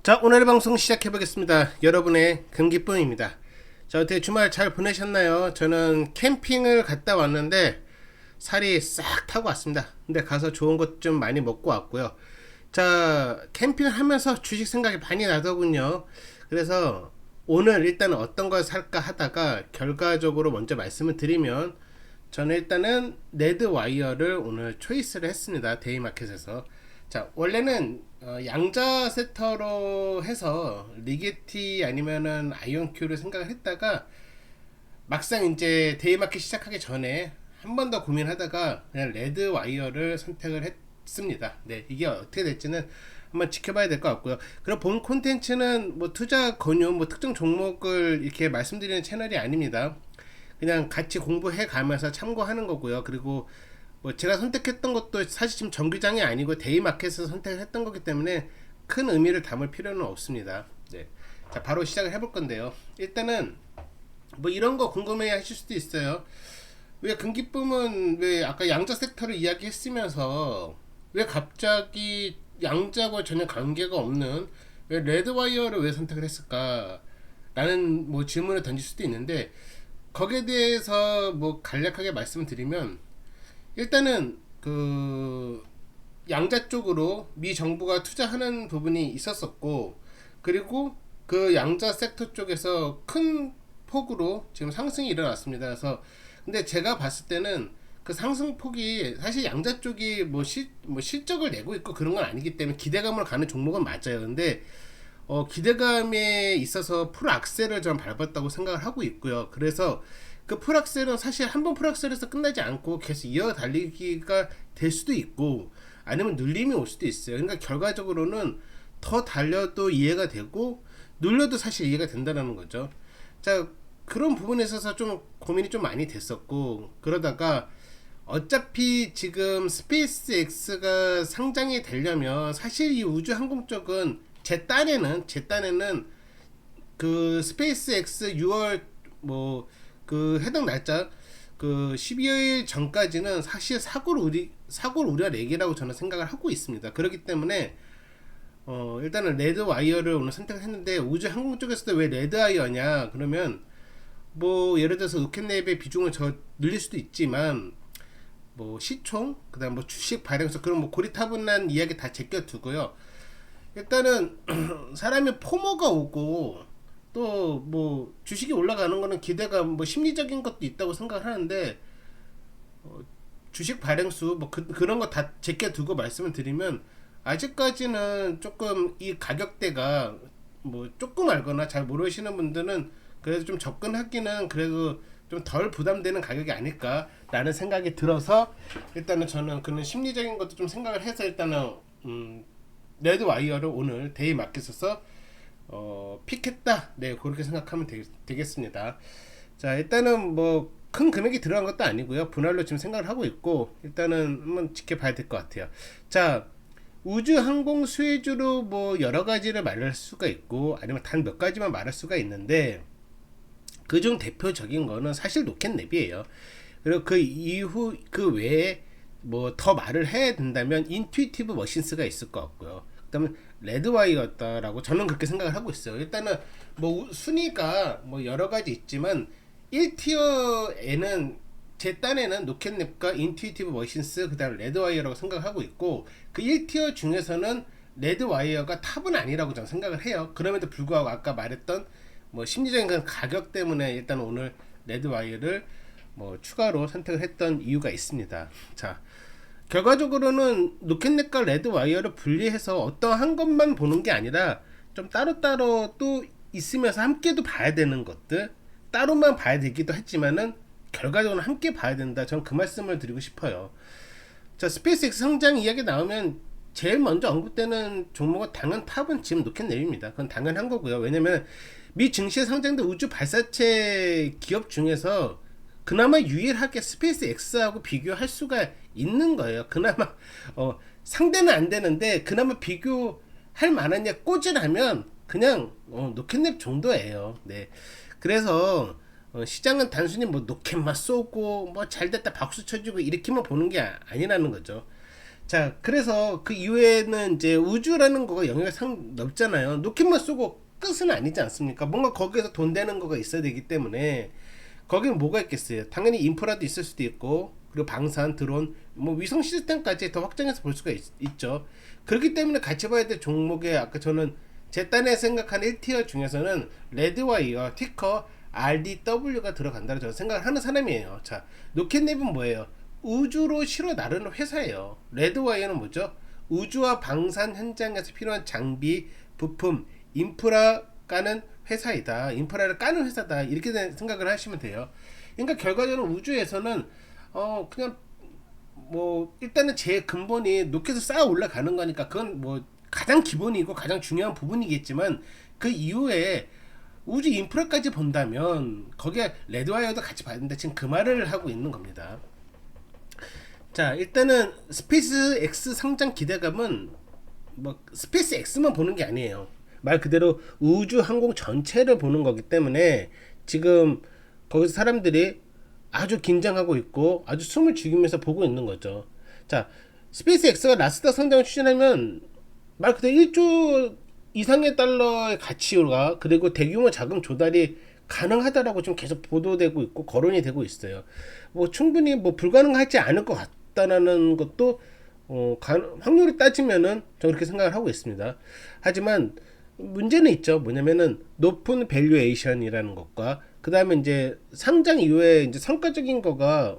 자, 오늘의 방송 시작해 보겠습니다. 여러분의 금기쁨입니다. 자, 어떻게 주말 잘 보내셨나요? 저는 캠핑을 갔다 왔는데 살이 싹 타고 왔습니다. 근데 가서 좋은 것 좀 많이 먹고 왔고요. 자, 캠핑을 하면서 주식 생각이 많이 나더군요. 그래서 오늘 일단은 어떤 걸 살까 하다가 결과적으로 먼저 말씀을 드리면, 저는 일단은 레드와이어를 오늘 초이스를 했습니다. 데이마켓에서. 자, 원래는 양자 세터로 해서 리게티 아니면은 아이온큐를 생각을 했다가, 막상 이제 데이마켓 시작하기 전에 한 번 더 고민하다가 그냥 레드 와이어를 선택을 했습니다. 네, 이게 어떻게 될지는 한번 지켜봐야 될 것 같고요. 그리고 본 콘텐츠는 뭐 투자 권유, 뭐 특정 종목을 이렇게 말씀드리는 채널이 아닙니다. 그냥 같이 공부해 가면서 참고하는 거고요. 그리고 뭐 제가 선택했던 것도 사실 지금 정규장이 아니고 데이마켓에서 선택을 했던 거기 때문에 큰 의미를 담을 필요는 없습니다. 네. 자, 바로 시작을 해볼 건데요. 일단은 뭐 이런 거 궁금해 하실 수도 있어요. 왜 금기쁨은 왜 아까 양자 섹터를 이야기했으면서 왜 갑자기 양자와 전혀 관계가 없는 왜 레드와이어를 왜 선택을 했을까 라는 뭐 질문을 던질 수도 있는데, 거기에 대해서 뭐 간략하게 말씀을 드리면, 일단은 그 양자 쪽으로 미 정부가 투자하는 부분이 있었었고, 그리고 그 양자 섹터 쪽에서 큰 폭으로 지금 상승이 일어났습니다. 그래서 근데 제가 봤을 때는 그 상승폭이 사실 양자 쪽이 뭐 실적을 내고 있고 그런 건 아니기 때문에 기대감으로 가는 종목은 맞아요. 근데 기대감에 있어서 풀악셀을 좀 밟았다고 생각을 하고 있고요. 그래서 그 풀악셀은 사실 한 번 풀악셀에서 끝나지 않고 계속 이어 달리기가 될 수도 있고, 아니면 눌림이 올 수도 있어요. 그러니까 결과적으로는 더 달려도 이해가 되고 눌려도 사실 이해가 된다는 거죠. 자, 그런 부분에 있어서 좀 고민이 좀 많이 됐었고, 그러다가 어차피 지금 스페이스 X가 상장이 되려면 사실 이 우주항공 쪽은 제 딴에는 그 스페이스 X 6월 뭐 그 해당 날짜 그 12일 전까지는 사실 사고를 우려내기라고 저는 생각을 하고 있습니다. 그렇기 때문에 일단은 레드 와이어를 오늘 선택을 했는데, 우주 항공 쪽에서도 왜 레드 와이어냐 그러면, 뭐 예를 들어서 로켓랩의 비중을 늘릴 수도 있지만, 뭐 시총, 그다음 뭐 주식 발행서, 그런 뭐 고리타분한 이야기 다 제껴두고요. 일단은 사람이 포모가 오고 또 뭐 주식이 올라가는 거는 기대가 뭐 심리적인 것도 있다고 생각을 하는데, 주식 발행수 뭐 그런 거 다 제껴두고 말씀을 드리면, 아직까지는 조금 이 가격대가 뭐 조금 알거나 잘 모르시는 분들은 그래도 좀 접근하기는 그래도 좀 덜 부담되는 가격이 아닐까라는 생각이 들어서, 일단은 저는 그런 심리적인 것도 좀 생각을 해서 일단은 레드 와이어를 오늘 데이 마켓에서 픽했다. 네, 그렇게 생각하면 되겠습니다. 자, 일단은 뭐 큰 금액이 들어간 것도 아니고요. 분할로 지금 생각을 하고 있고, 일단은 한번 지켜봐야 될 것 같아요. 자, 우주 항공 수혜주로 뭐 여러 가지를 말할 수가 있고, 아니면 단 몇 가지만 말할 수가 있는데, 그중 대표적인 거는 사실 로켓랩이에요. 그리고 그 이후 그 외에 뭐 더 말을 해야 된다면 인투이티브 머신스가 있을 것 같고요. 그다음에 레드와이였다라고 저는 그렇게 생각을 하고 있어요. 일단은 뭐 순위가 뭐 여러 가지 있지만 1티어에는 제 딴에는 로켓랩과 인투이티브 머신스, 그다음 레드와이어라고 생각을 하고 있고, 그 1티어 중에서는 레드와이어가 탑은 아니라고 저는 생각을 해요. 그럼에도 불구하고 아까 말했던 뭐 심리적인 그 가격 때문에 일단 오늘 레드와이어를 뭐 추가로 선택을 했던 이유가 있습니다. 자, 결과적으로는 로켓넷과 레드와이어를 분리해서 어떠한 것만 보는 게 아니라 좀 따로따로 또 있으면서 함께도 봐야 되는 것들, 따로만 봐야 되기도 했지만은 결과적으로 함께 봐야 된다. 저는 그 말씀을 드리고 싶어요. 자, 스페이스X 성장 이야기 나오면 제일 먼저 언급되는 종목은 당연 탑은 지금 로켓넷입니다. 그건 당연한 거고요. 왜냐면 미 증시에 상장된 우주 발사체 기업 중에서 그나마 유일하게 스페이스 X하고 비교할 수가 있는 거예요. 그나마 상대는 안 되는데 그나마 비교할 만하냐 꽂으라면 그냥 로켓랩 정도예요. 네. 그래서 시장은 단순히 뭐 로켓만 쏘고 뭐 잘됐다 박수 쳐주고 이렇게만 보는 게 아니라는 거죠. 자, 그래서 그 이후에는 이제 우주라는 거가 영역이 상 넓잖아요. 로켓만 쏘고 끝은 아니지 않습니까? 뭔가 거기에서 돈 되는 거가 있어야 되기 때문에 거기는 뭐가 있겠어요? 당연히 인프라도 있을 수도 있고, 그리고 방산, 드론, 뭐 위성 시스템까지 더 확장해서 볼 수가 있죠. 그렇기 때문에 같이 봐야 될 종목에 아까 저는 제 딴에 생각한 1티어 중에서는 레드와이어, 티커 RDW가 들어간다고 저는 생각을 하는 사람이에요. 자, 로켓neb은 뭐예요? 우주로 실어 나르는 회사예요. 레드와이어는 뭐죠? 우주와 방산 현장에서 필요한 장비, 부품, 인프라 까는 회사이다. 인프라를 까는 회사다. 이렇게 생각을 하시면 돼요. 그러니까 결과적으로 우주에서는 그냥 뭐 일단은 제 근본이 로켓을 쌓아 올라가는 거니까 그건 뭐 가장 기본이고 가장 중요한 부분이겠지만, 그 이후에 우주 인프라까지 본다면 거기에 레드와이어도 같이 봐야 된다. 지금 그 말을 하고 있는 겁니다. 자, 일단은 스페이스 X 상장 기대감은 뭐 스페이스 X만 보는 게 아니에요. 말 그대로 우주 항공 전체를 보는 거기 때문에 지금 거기서 사람들이 아주 긴장하고 있고 아주 숨을 죽이면서 보고 있는 거죠. 자, 스페이스 X가 나스닥 상장을 추진하면 말 그대로 1조 이상의 달러의 가치가, 그리고 대규모 자금 조달이 가능하다라고 지금 계속 보도되고 있고 거론이 되고 있어요. 뭐 충분히 뭐 불가능하지 않을 것 같다라는 것도 확률을 따지면은 저 그렇게 생각을 하고 있습니다. 하지만 문제는 있죠. 뭐냐면은 높은 밸류에이션이라는 것과 그 다음에 이제 상장 이후에 이제 성과적인 거가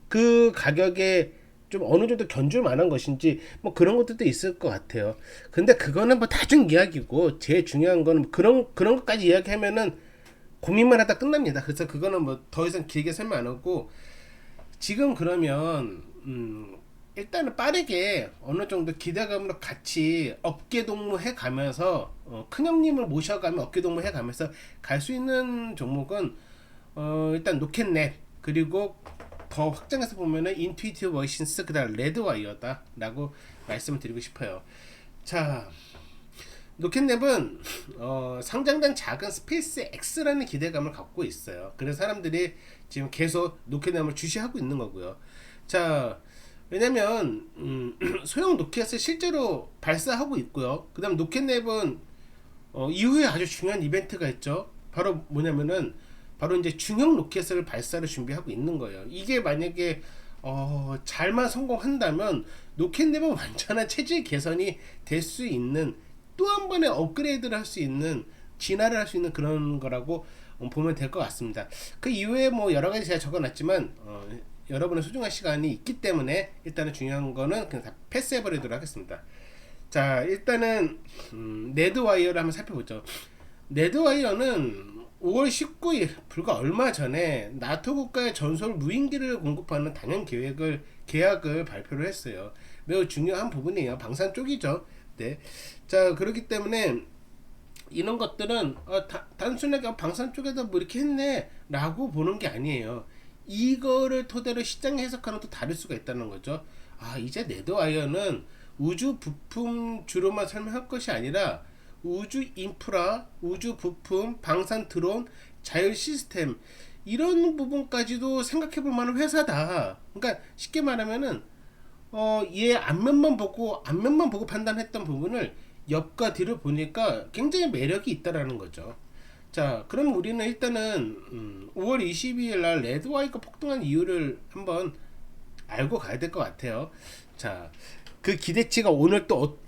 그 가격에 좀 어느 정도 견줄 만한 것인지 뭐 그런 것들도 있을 것 같아요. 근데 그거는 뭐 나중 이야기고, 제일 중요한 거는 그런 것까지 이야기하면은 고민만 하다 끝납니다. 그래서 그거는 뭐 더 이상 길게 설명 안 하고, 지금 그러면 일단은 빠르게 어느 정도 기대감으로 같이 어깨 동무해 가면서 큰 형님을 모셔가며 어깨 동무해 가면서 갈 수 있는 종목은 일단 로켓넷, 그리고 더 확장해서 보면은 인투이티브 머신스, 그다음 레드와이어다 라고 말씀을 드리고 싶어요. 자, 로켓neb은 상장된 작은 스페이스 X라는 기대감을 갖고 있어요. 그래서 사람들이 지금 계속 로켓neb을 주시하고 있는 거고요. 자, 왜냐면 소형 로켓을 실제로 발사하고 있고요. 그 다음 로켓neb은 이후에 아주 중요한 이벤트가 있죠. 바로 뭐냐면은 바로 이제 중형 로켓을 발사를 준비하고 있는 거예요. 이게 만약에 잘만 성공한다면 로켓neb은 완전한 체질 개선이 될 수 있는, 또 한 번의 업그레이드를 할 수 있는, 진화를 할 수 있는 그런 거라고 보면 될 것 같습니다. 그 이후에 뭐 여러 가지 제가 적어놨지만 여러분의 소중한 시간이 있기 때문에 일단은 중요한 거는 그냥 다 패스해버리도록 하겠습니다. 자, 일단은 레드와이어를 한번 살펴보죠. 레드와이어는 5월 19일 불과 얼마 전에 나토 국가의 전설 무인기를 공급하는 단연 계약을 발표를 했어요. 매우 중요한 부분이에요. 방산 쪽이죠. 네. 자, 그렇기 때문에 이런 것들은 단순하게 방산 쪽에다 뭐 이렇게 했네 라고 보는 게 아니에요. 이거를 토대로 시장 해석하는 또 다를 수가 있다는 거죠. 이제 레드와이어는 우주 부품 주로만 설명할 것이 아니라 우주 인프라, 우주 부품, 방산 드론, 자율 시스템, 이런 부분까지도 생각해 볼 만한 회사다. 그러니까 쉽게 말하면은 얘 앞면만 보고 판단했던 부분을 옆과 뒤를 보니까 굉장히 매력이 있다라는 거죠. 자, 그럼 우리는 일단은 5월 22일 날 레드와이가 폭등한 이유를 한번 알고 가야 될 것 같아요. 자, 그 기대치가 오늘 또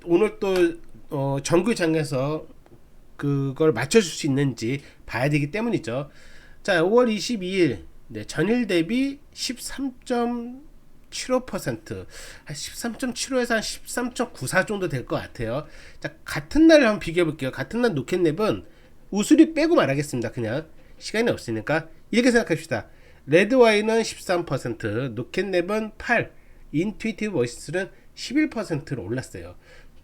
정규장에서 그걸 맞춰줄 수 있는지 봐야 되기 때문이죠. 자, 5월 22일 전일 대비 13.75%, 한 13.75에서 한 13.94 정도 될 것 같아요. 자, 같은 날을 한번 비교해 볼게요. 같은 날 로켓neb은 우수리 빼고 말하겠습니다. 그냥 시간이 없으니까 이렇게 생각합시다. 레드와이는 13%, 로켓neb은 8%, 인투이티브 머신스는 11%로 올랐어요.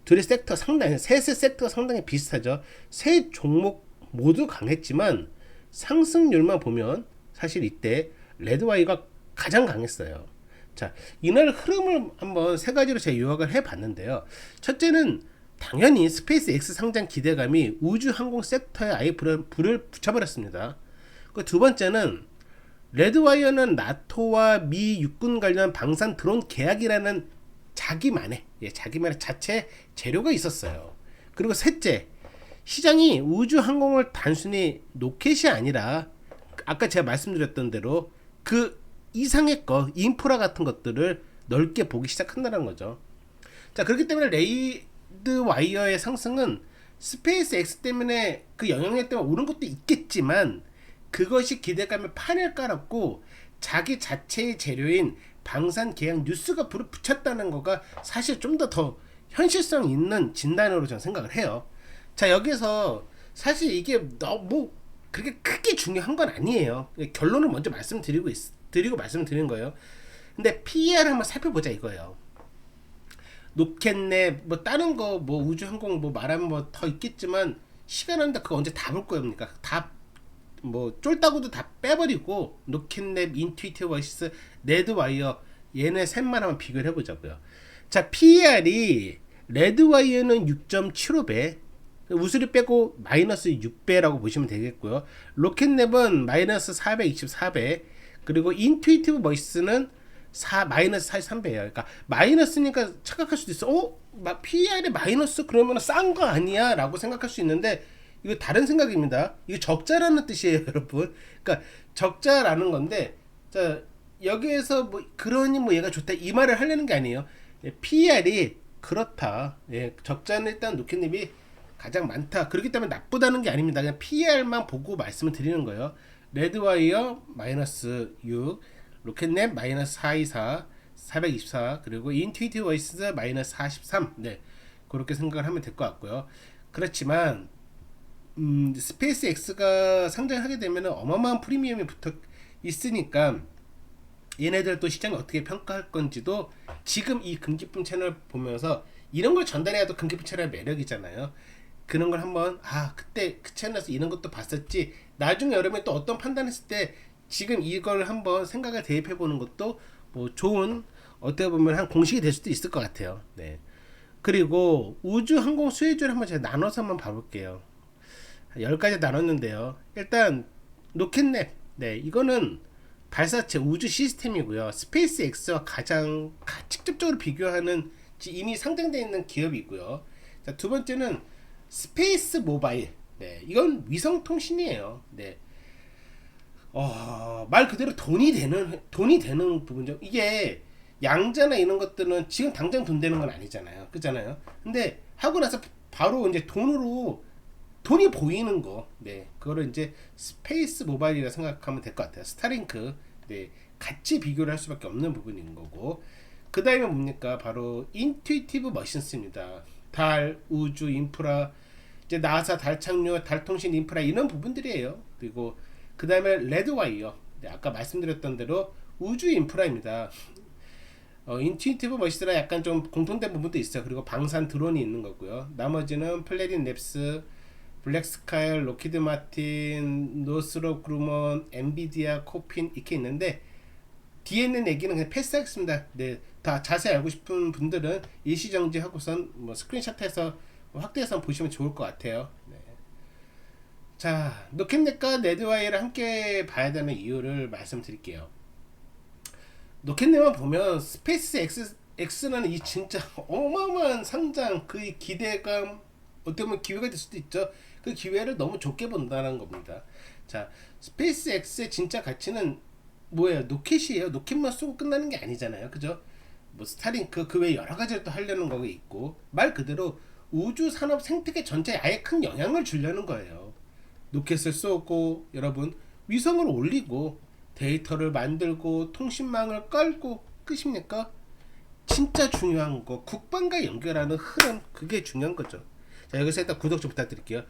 둘의 섹터 상당히, 셋의 섹터가 상당히 비슷하죠. 세 종목 모두 강했지만 상승률만 보면 사실 이때 레드와이가 가장 강했어요. 자, 이날 흐름을 한번 세 가지로 제가 요약을 해봤는데요. 첫째는 당연히 스페이스 X 상장 기대감이 우주 항공 섹터에 아예 불을 붙여버렸습니다. 그 두 번째는 레드와이어는 나토와 미 육군 관련 방산 드론 계약이라는 자기만의 자체 재료가 있었어요. 그리고 셋째, 시장이 우주 항공을 단순히 로켓이 아니라 아까 제가 말씀드렸던 대로 그 이상의 거, 인프라 같은 것들을 넓게 보기 시작한다는 거죠. 자, 그렇기 때문에 레이드 와이어의 상승은 스페이스 X 때문에 그 영향력 때문에 오른 것도 있겠지만 그것이 기대감에 판을 깔았고 자기 자체의 재료인 방산 계약 뉴스가 불을 붙였다는 거가 사실 좀 더 현실성 있는 진단으로 저는 생각을 해요. 자, 여기서 사실 이게 뭐 그렇게 크게 중요한 건 아니에요. 결론을 먼저 드리고 말씀드리는 거예요. 근데 PER 한번 살펴보자 이거예요. 로켓넷 뭐 다른 거 뭐 우주항공 뭐 말하면 뭐 더 있겠지만 시간 한다 그거 언제 다 볼 겁니까? 다 뭐 쫄다고도 다 빼버리고 로켓넷, 인투이티브 버시스, 레드와이어 얘네 셋만 한번 비교를 해보자고요. 자, PER이 레드와이어는 6.75배, 우수리 빼고 마이너스 6배라고 보시면 되겠고요. 로켓넷은 마이너스 424배, 그리고 인투이티브 버시스는 마이너스 43배예요. 그러니까 마이너스니까 착각할 수도 있어. PER이 마이너스 그러면 싼 거 아니야? 라고 생각할 수 있는데 이거 다른 생각입니다. 이거 적자라는 뜻이에요, 여러분. 그러니까 적자라는 건데, 자, 여기에서 뭐 그러니 뭐 얘가 좋다 이 말을 하려는 게 아니에요. PER이 그렇다. 적자는 일단 로켓넷이 가장 많다. 그렇기 때문에 나쁘다는 게 아닙니다. 그냥 PER만 보고 말씀을 드리는 거예요. 레드와이어 마이너스 6, 로켓넷 마이너스 424, 424, 그리고 인투이티브 버시스 마이너스 43. 네, 그렇게 생각을 하면 될 것 같고요. 그렇지만 스페이스 X가 상장하게 되면 어마어마한 프리미엄이 붙어 있으니까 얘네들 또 시장이 어떻게 평가할 건지도 지금 이 금기품 채널 보면서 이런 걸 전달해야 또 금기품 채널의 매력이잖아요. 그런 걸 한번 그때 그 채널에서 이런 것도 봤었지, 나중에 여러분이 또 어떤 판단했을 때 지금 이걸 한번 생각을 대입해 보는 것도 뭐 좋은 어떻게 보면 한 공식이 될 수도 있을 것 같아요. 네. 그리고 우주 항공 수혜주를 한번 제가 나눠서 한번 봐볼게요. 10가지 나눴는데요. 일단 로켓넷, 네, 이거는 발사체 우주 시스템이고요. 스페이스 X와 가장 직접적으로 비교하는 이미 상장되어 있는 기업이고요. 자, 두 번째는 스페이스 모바일, 네, 이건 위성 통신이에요. 네. 말 그대로 돈이 되는 부분이죠. 이게 양자나 이런 것들은 지금 당장 돈 되는 건 아니잖아요. 그잖아요. 근데 하고 나서 바로 이제 돈이 보이는 거, 네, 그거를 이제 스페이스 모바일이라 생각하면 될 것 같아요. 스타링크, 네, 같이 비교를 할 수밖에 없는 부분인 거고, 그 다음에 뭡니까? 바로 인투이티브 머신스입니다. 달, 우주 인프라, 이제 나사 달 착륙, 달 통신 인프라 이런 부분들이에요. 그리고 그 다음에 레드와이어, 네, 아까 말씀드렸던 대로 우주 인프라입니다. 인투이티브 머신스랑 약간 좀 공통된 부분도 있어요. 그리고 방산 드론이 있는 거고요. 나머지는 플래닛 랩스, 블랙스카이, 로키드 마틴, 노스롭 그루먼, 엔비디아, 코핀 이렇게 있는데 뒤에 있는 얘기는 그냥 패스하겠습니다. 네, 다 자세히 알고 싶은 분들은 일시정지하고선 뭐 스크린샷해서 확대해서 보시면 좋을 것 같아요. 네. 자, 로켓넷과 레드와이어를 함께 봐야 되는 이유를 말씀드릴게요. 로켓넷만 보면 스페이스 X라는 이 진짜 어마어마한 상장, 그 기대감, 어떻게 보면 기회가 될 수도 있죠. 그 기회를 너무 좁게 본다는 겁니다. 자, 스페이스 X의 진짜 가치는 뭐예요? 로켓이에요. 로켓만 쏘고 끝나는 게 아니잖아요. 그죠? 뭐 스타링크 그 외에 여러 가지를 또 하려는 거가 있고, 말 그대로 우주 산업 생태계 전체에 아예 큰 영향을 주려는 거예요. 로켓을 쏘고 여러분 위성을 올리고 데이터를 만들고 통신망을 깔고 끝입니까? 진짜 중요한 거 국방과 연결하는 흐름, 그게 중요한 거죠. 자, 여기서 일단 구독 좀 부탁드릴게요.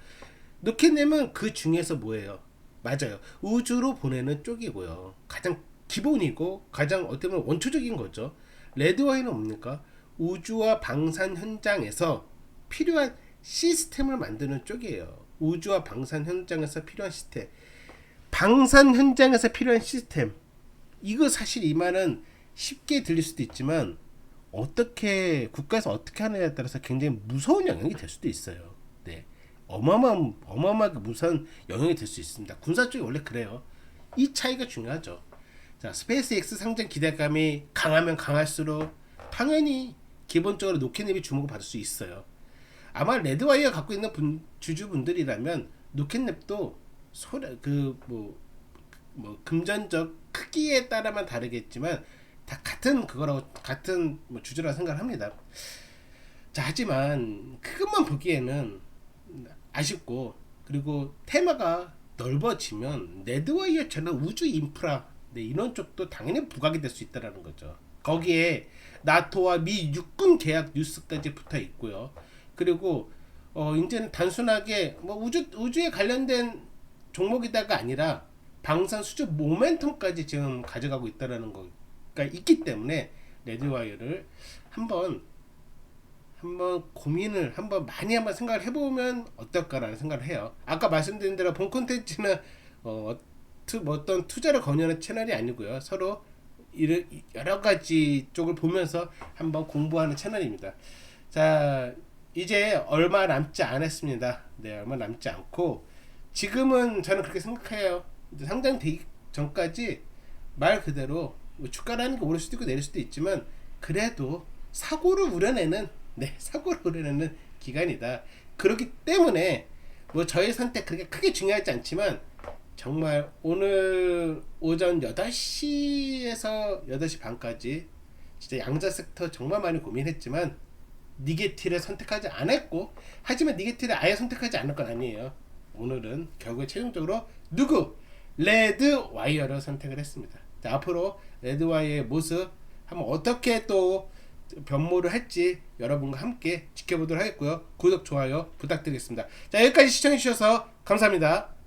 로켓넷은 그 중에서 뭐예요? 맞아요, 우주로 보내는 쪽이고요. 가장 기본이고 가장 어떻게 보면 원초적인 거죠. 레드와이는 뭡니까? 우주와 방산 현장에서 필요한 시스템을 만드는 쪽이에요. 우주와 방산 현장에서 필요한 시스템, 방산 현장에서 필요한 시스템, 이거 사실 이 말은 쉽게 들릴 수도 있지만 어떻게 국가에서 어떻게 하느냐에 따라서 굉장히 무서운 영향이 될 수도 있어요. 네, 어마어마하게 무서운 영향이 될 수 있습니다. 군사 쪽이 원래 그래요. 이 차이가 중요하죠. 자, 스페이스 X 상장 기대감이 강하면 강할수록 당연히 기본적으로 노캣냅이 주목을 받을 수 있어요. 아마 레드와이어 갖고 있는 주주분들이라면 노캣냅도 금전적 크기에 따라만 다르겠지만 다 같은 그거라고, 같은 주주라고 생각을 합니다. 자, 하지만 그것만 보기에는 아쉽고, 그리고 테마가 넓어지면 레드와이어처럼 우주 인프라, 네, 이런 쪽도 당연히 부각이 될 수 있다는 거죠. 거기에 나토와 미 육군 계약 뉴스까지 붙어 있고요. 그리고 이제는 단순하게 우주에 관련된 종목이다가 아니라 방산 수주 모멘텀까지 지금 가져가고 있다라는 거가 있기 때문에 레드와이어를 한번 고민을 많이 생각을 해보면 어떨까라는 생각을 해요. 아까 말씀드린 대로 본 콘텐츠는 어떤 투자를 권유하는 채널이 아니고요. 서로 여러 가지 쪽을 보면서 한번 공부하는 채널입니다. 자, 이제 얼마 남지 않았습니다. 네, 얼마 남지 않고, 지금은 저는 그렇게 생각해요. 상장되기 전까지 말 그대로 주가라는 게 오를 수도 있고 내릴 수도 있지만, 그래도 사고를 우려내는 기간이다. 그렇기 때문에 저의 선택 그렇게 크게 중요하지 않지만, 정말 오늘 오전 8시에서 8시 반까지 진짜 양자 섹터 정말 많이 고민했지만 니게티를 선택하지 않았고, 하지만 니게티를 아예 선택하지 않을 건 아니에요. 오늘은 결국에 최종적으로 레드와이어를 선택을 했습니다. 자, 앞으로 레드와이어의 모습 한번 어떻게 또 변모를 할지 여러분과 함께 지켜보도록 하겠고요. 구독, 좋아요 부탁드리겠습니다. 자, 여기까지 시청해 주셔서 감사합니다.